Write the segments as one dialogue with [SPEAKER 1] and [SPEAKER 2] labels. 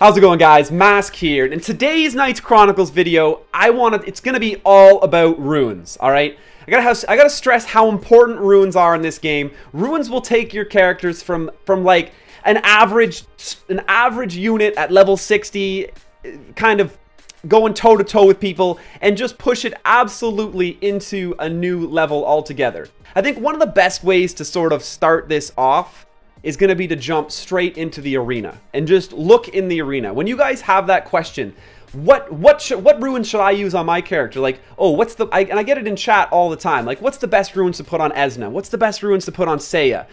[SPEAKER 1] How's it going, guys? Mask here. In today's night's Chronicles video, it's gonna be all about runes, alright? I gotta stress how important runes are in this game. Runes will take your characters from like an average unit at level 60, kind of going toe-to-toe with people, and just push it absolutely into a new level altogether. I think one of the best ways to sort of start this off is going to be to jump straight into the arena and just look in the arena. When you guys have that question, what runes should I use on my character? Like, oh, and I get it in chat all the time. Like, what's the best runes to put on Esna? What's the best runes to put on Seiya?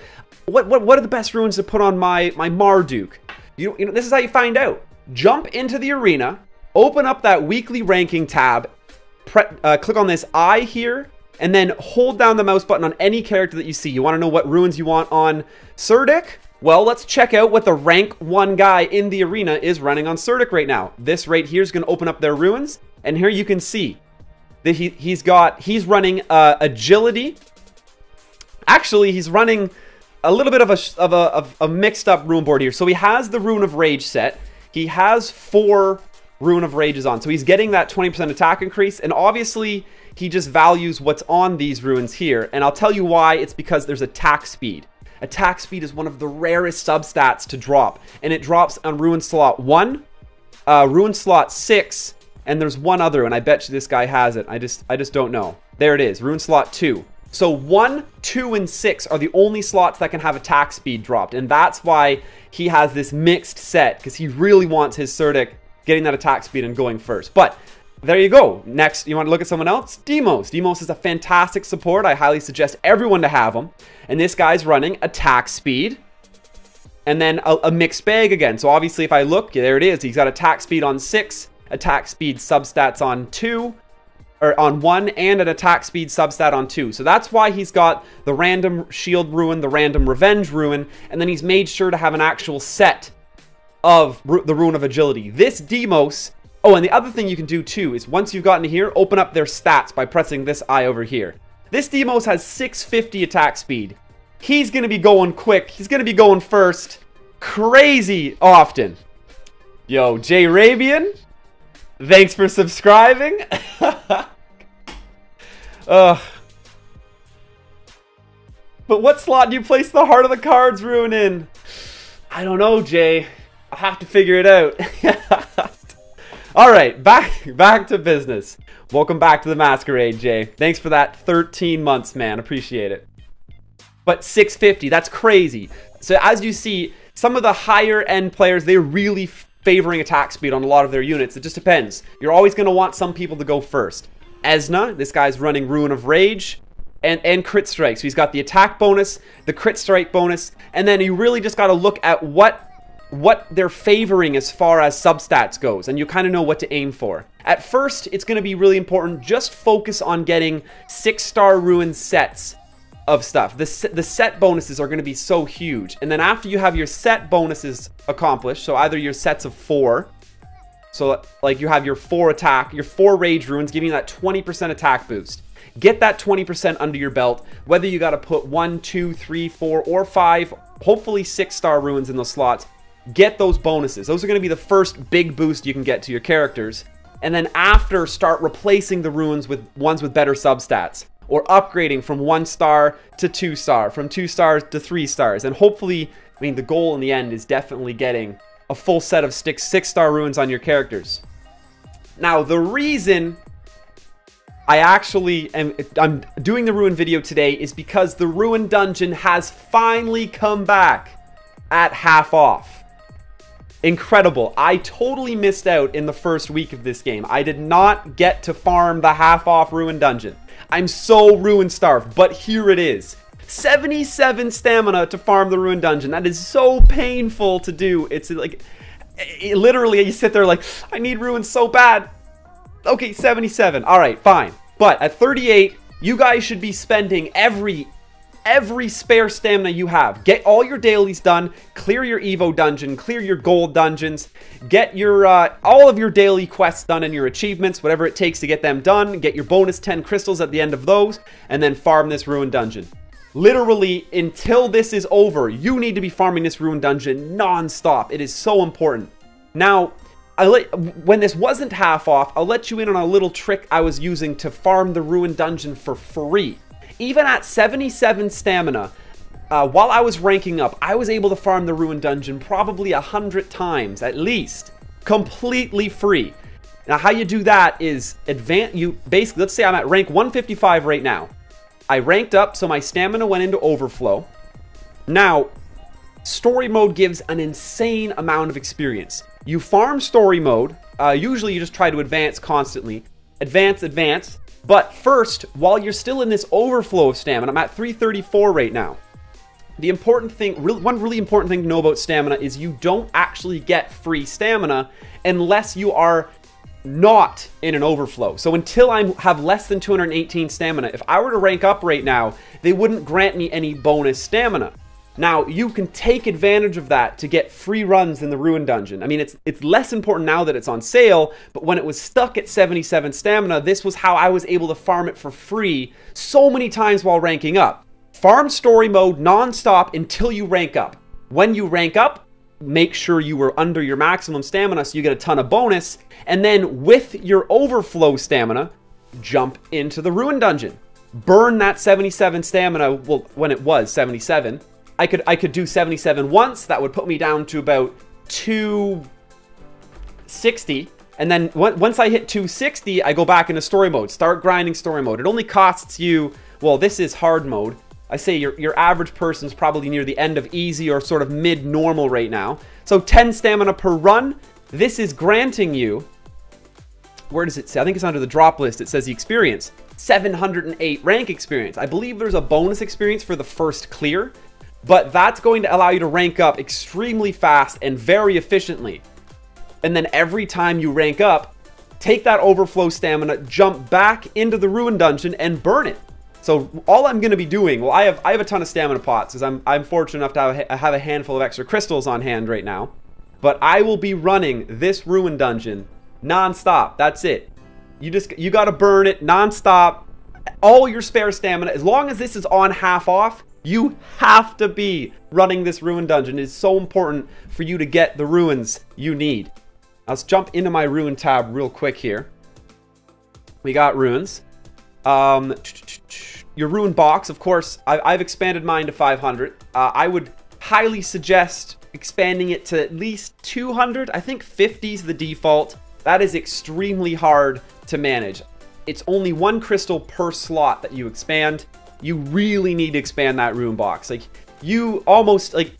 [SPEAKER 1] What are the best runes to put on my Marduk? You know, this is how you find out. Jump into the arena, open up that weekly ranking tab, click on this eye here, and then hold down the mouse button on any character that you see. You want to know what runes you want on Surdik? Well, let's check out what the rank 1 guy in the arena is running on Surdik right now. This right here is going to open up their runes, and here you can see that he's running agility. Actually, he's running a little bit of a mixed up rune board here. So he has the Rune of Rage set. He has 4 Rune of Rages on, so he's getting that 20% attack increase, and obviously he just values what's on these runes here, and I'll tell you why. It's because there's attack speed. Attack speed is one of the rarest substats to drop, and it drops on rune slot 1, rune slot 6, and there's one other, and I bet you this guy has it. I just don't know. There it is, rune slot 2. So 1, 2, and 6 are the only slots that can have attack speed dropped, and that's why he has this mixed set, because he really wants his Surdik getting that attack speed and going first. But there you go. Next, you want to look at someone else? Demos. Demos is a fantastic support. I highly suggest everyone to have him. And this guy's running attack speed and then a mixed bag again. So obviously if I look, there it is. He's got attack speed on 6, attack speed substats on 2, or on 1, and an attack speed substat on 2. So that's why he's got the random shield rune, the random revenge rune, and then he's made sure to have an actual set of the Rune of Agility. This Demos. Oh, and the other thing you can do too is once you've gotten here, open up their stats by pressing this eye over here. This Demos has 650 attack speed. He's going to be going quick. He's going to be going first. Crazy often. Yo, J Rabian, thanks for subscribing. But what slot do you place the Heart of the Cards rune in? I don't know, Jay. I'll have to figure it out. All right, back to business. Welcome back to the Masquerade, Jay. Thanks for that 13 months, man. Appreciate it. But 650, that's crazy. So as you see, some of the higher end players, they're really favoring attack speed on a lot of their units. It just depends. You're always going to want some people to go first. Esna, this guy's running Rune of Rage and crit strike. So he's got the attack bonus, the crit strike bonus, and then you really just got to look at what they're favoring as far as substats goes, and you kind of know what to aim for. At first, it's going to be really important. Just focus on getting 6-star rune sets of stuff. The set bonuses are going to be so huge. And then after you have your set bonuses accomplished, so either your sets of 4, so like you have your 4 attack, your 4 rage runes giving you that 20% attack boost. Get that 20% under your belt, whether you got to put 1, 2, 3, 4, or 5, hopefully 6-star runes in those slots. Get those bonuses. Those are going to be the first big boost you can get to your characters. And then after, start replacing the runes with ones with better substats, or upgrading from 1 star to 2 star, from 2 stars to 3 stars. And hopefully, I mean, the goal in the end is definitely getting a full set of 6-star runes on your characters. Now, the reason I'm doing the Rune video today is because the Rune Dungeon has finally come back at half off. Incredible. I totally missed out in the first week of this game. I did not get to farm the half-off Rune Dungeon. I'm so Rune starved, but here it is. 77 stamina to farm the Rune Dungeon. That is so painful to do. It's like, literally, you sit there like, I need runes so bad. Okay, 77. All right, fine. But at 38, you guys should be spending every spare stamina you have. Get all your dailies done, clear your Evo dungeon, clear your gold dungeons, get your all of your daily quests done and your achievements, whatever it takes to get them done, get your bonus 10 crystals at the end of those, and then farm this Rune Dungeon. Literally, until this is over, you need to be farming this Rune Dungeon non-stop. It is so important. Now, when this wasn't half off, I'll let you in on a little trick I was using to farm the Ruin Dungeon for free. Even at 77 stamina, while I was ranking up, I was able to farm the Ruin Dungeon probably 100 times, at least. Completely free. Now, how you do that is basically, let's say I'm at rank 155 right now. I ranked up, so my stamina went into overflow. Now, story mode gives an insane amount of experience. You farm story mode. Usually you just try to advance constantly. Advance. But first, while you're still in this overflow of stamina, I'm at 334 right now. The important thing, one really important thing to know about stamina is you don't actually get free stamina unless you are not in an overflow. So until I have less than 218 stamina, if I were to rank up right now, they wouldn't grant me any bonus stamina. Now, you can take advantage of that to get free runs in the Ruin Dungeon. I mean, it's less important now that it's on sale, but when it was stuck at 77 stamina, this was how I was able to farm it for free so many times while ranking up. Farm story mode non-stop until you rank up. When you rank up, make sure you were under your maximum stamina so you get a ton of bonus, and then with your overflow stamina, jump into the Ruin Dungeon. Burn that 77 stamina, well, when it was 77. I could do 77 once. That would put me down to about 260. And then once I hit 260, I go back into story mode. Start grinding story mode. It only costs you, well, this is hard mode. I say your average person's probably near the end of easy or sort of mid-normal right now. So 10 stamina per run. This is granting you, where does it say? I think it's under the drop list. It says the experience. 708 rank experience. I believe there's a bonus experience for the first clear. But that's going to allow you to rank up extremely fast and very efficiently. And then every time you rank up, take that overflow stamina, jump back into the Ruin Dungeon, and burn it. So all I'm going to be doing, well, I have a ton of stamina pots, because I'm fortunate enough to have a handful of extra crystals on hand right now. But I will be running this Ruin Dungeon non-stop. That's it. You got to burn it non-stop. All your spare stamina, as long as this is on half off, you have to be running this Ruin Dungeon. It is so important for you to get the ruins you need. Let's jump into my Ruin tab real quick here. We got ruins. Your Ruin box, of course, I've expanded mine to 500. I would highly suggest expanding it to at least 200. I think 50 is the default. That is extremely hard to manage. It's only one crystal per slot that you expand. You really need to expand that Ruin box. Like, you almost, like,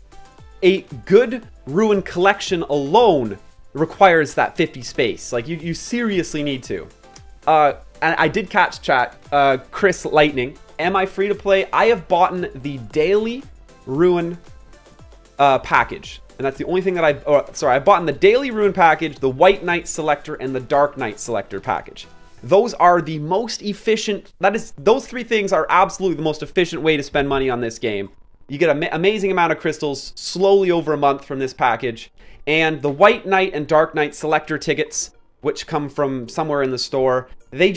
[SPEAKER 1] a good Ruin collection alone requires that 50 space. Like, you seriously need to. And I did catch chat, Chris Lightning. Am I free to play? I have bought the daily Ruin package. And that's the only thing that I bought the daily Ruin package, the White Knight Selector, and the Dark Knight Selector package. Those are the most efficient, those three things are absolutely the most efficient way to spend money on this game. You get an amazing amount of crystals slowly over a month from this package. And the White Knight and Dark Knight Selector tickets, which come from somewhere in the store, they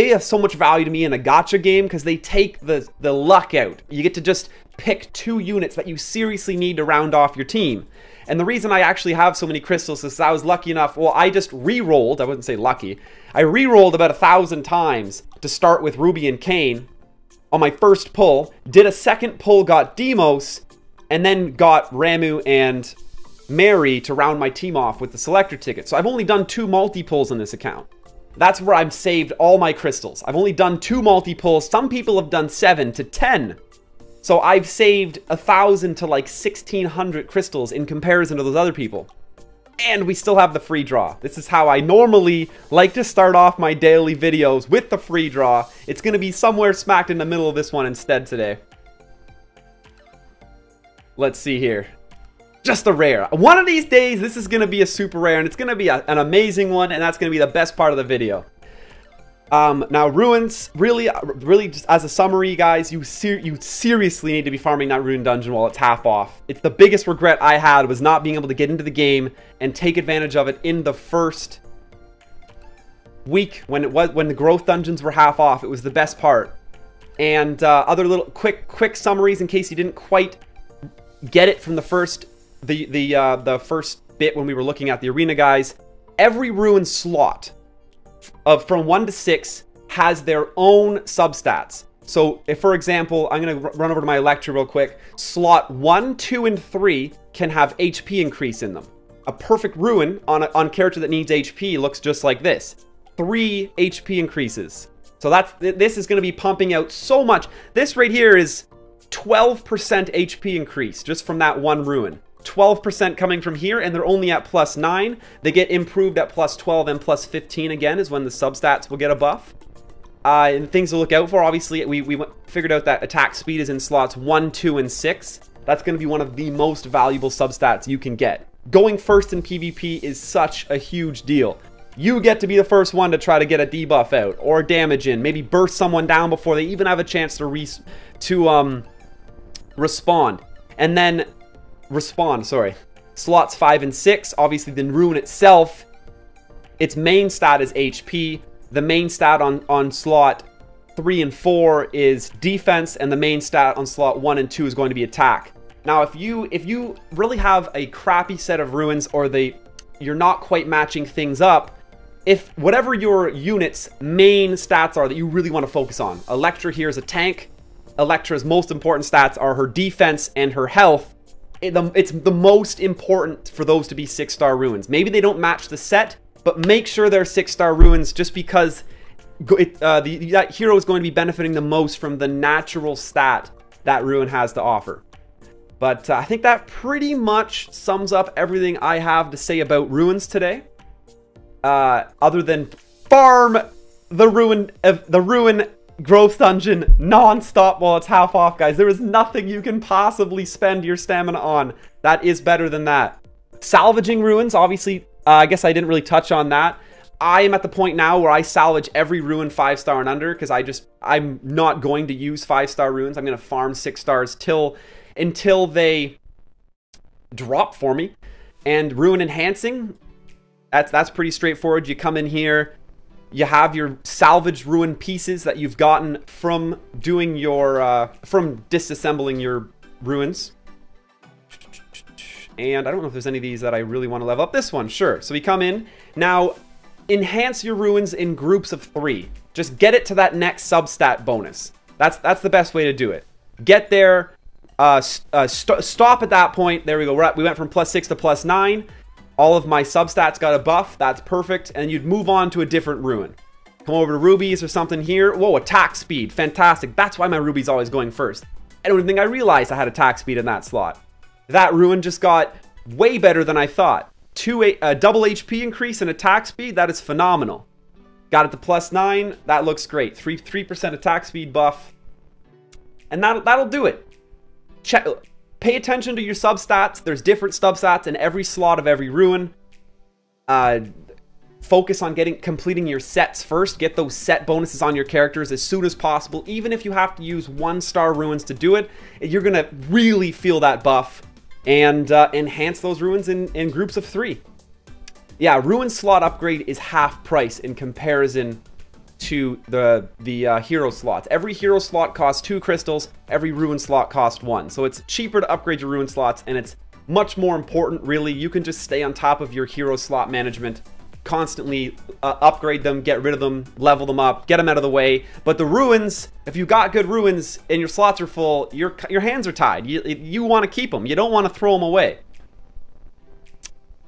[SPEAKER 1] have so much value to me in a gacha game because they take the luck out. You get to just pick 2 units that you seriously need to round off your team. And the reason I actually have so many crystals is I was lucky enough, well, I just re-rolled, I wouldn't say lucky, I re-rolled about 1,000 times to start with Ruby and Kane on my first pull, did a second pull, got Demos, and then got Ramu and Mary to round my team off with the Selector ticket. So I've only done 2 multi-pulls on this account. That's where I've saved all my crystals. I've only done 2 multi-pulls. Some people have done 7 to 10. So I've saved 1,000 to like 1,600 crystals in comparison to those other people. And we still have the free draw. This is how I normally like to start off my daily videos, with the free draw. It's going to be somewhere smacked in the middle of this one instead today. Let's see here. Just a rare. One of these days, this is going to be a super rare, and it's going to be an amazing one, and that's going to be the best part of the video. Now, ruins, really just as a summary, guys, you seriously need to be farming that Ruin Dungeon while it's half off. It's the biggest regret I had was not being able to get into the game and take advantage of it in the first week when the growth dungeons were half off. It was the best part. And other little quick summaries in case you didn't quite get it from the first bit when we were looking at the arena, guys. Every rune slot from 1 to 6 has their own substats. So if, for example, I'm going to run over to my Electra real quick. Slot 1, 2, and 3 can have HP increase in them. A perfect rune on a character that needs HP looks just like this. 3 HP increases. So this is going to be pumping out so much. This right here is 12% HP increase just from that one rune. 12% coming from here, and they're only at +9. They get improved at +12 and +15 again is when the substats will get a buff. And things to look out for, obviously, we figured out that attack speed is in slots 1, 2, and 6. That's going to be one of the most valuable substats you can get. Going first in PvP is such a huge deal. You get to be the first one to try to get a debuff out or damage in. Maybe burst someone down before they even have a chance to respawn. And then slots 5 and 6, obviously the rune itself, its main stat is HP. The main stat on slot 3 and 4 is defense, and the main stat on slot 1 and 2 is going to be attack. Now, if you really have a crappy set of runes, or you're not quite matching things up, if whatever your unit's main stats are that you really want to focus on, Electra here is a tank. Electra's most important stats are her defense and her health. It's the most important for those to be 6-star runes. Maybe they don't match the set, but make sure they're 6-star runes, just because that hero is going to be benefiting the most from the natural stat that rune has to offer. But I think that pretty much sums up everything I have to say about runes today. Other than farm the rune growth dungeon non-stop while it's half off, guys. There is nothing you can possibly spend your stamina on that is better than that. Salvaging runes, obviously, I guess I didn't really touch on that. I am at the point now where I salvage every rune 5-star and under, because I'm not going to use 5-star runes. I'm going to farm 6 stars until they drop for me. And rune enhancing, that's pretty straightforward. You come in here, you have your salvaged rune pieces that you've gotten from doing your from disassembling your runes. And I don't know if there's any of these that I really want to level up. This one, sure. So we come in. Now, enhance your runes in groups of 3. Just get it to that next substat bonus. That's the best way to do it. Get there, stop at that point. There we go. We went from +6 to +9. All of my substats got a buff. That's perfect. And you'd move on to a different rune. Come over to rubies or something here. Whoa, attack speed. Fantastic. That's why my ruby's always going first. I don't even think I realized I had attack speed in that slot. That rune just got way better than I thought. Double HP increase in attack speed. That is phenomenal. Got it to +9. That looks great. 3% attack speed buff. And that'll do it. Pay attention to your substats. There's different substats in every slot of every rune. Focus on completing your sets first. Get those set bonuses on your characters as soon as possible. Even if you have to use 1-star runes to do it, you're going to really feel that buff. And enhance those runes in groups of 3. Yeah, rune slot upgrade is half price in comparison to the hero slots. Every hero slot costs 2 crystals. Every rune slot costs 1. So it's cheaper to upgrade your rune slots, and it's much more important, really. You can just stay on top of your hero slot management, constantly upgrade them, get rid of them, level them up, get them out of the way. But the runes, if you got good runes and your slots are full, your hands are tied. You want to keep them. You don't want to throw them away.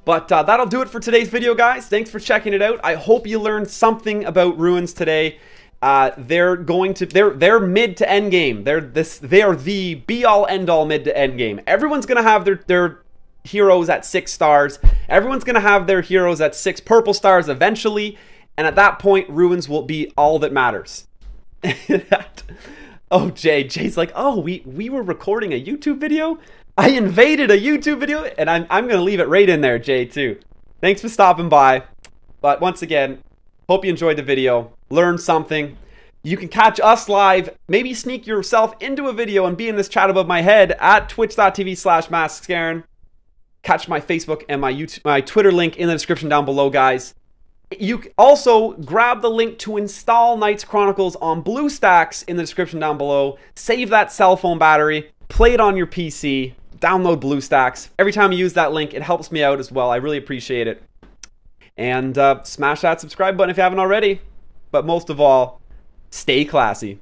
[SPEAKER 1] But that'll do it for today's video, guys. Thanks for checking it out. I hope you learned something about runes today. They're mid to end game. They are the be-all end-all mid to end game. Everyone's gonna have their heroes at 6 stars. Everyone's gonna have their heroes at 6 purple stars eventually, and at that point, runes will be all that matters. Oh, Jay's like, oh, we were recording a YouTube video. I invaded a YouTube video, and I'm gonna leave it right in there, Jay, too. Thanks for stopping by. But once again, hope you enjoyed the video, learned something. You can catch us live, maybe sneak yourself into a video and be in this chat above my head at twitch.tv/MasKScarin. Catch my Facebook and my Twitter link in the description down below, guys. You also grab the link to install Knights Chronicles on BlueStacks in the description down below. Save that cell phone battery, play it on your PC, download BlueStacks. Every time you use that link, it helps me out as well. I really appreciate it. And smash that subscribe button if you haven't already. But most of all, stay classy.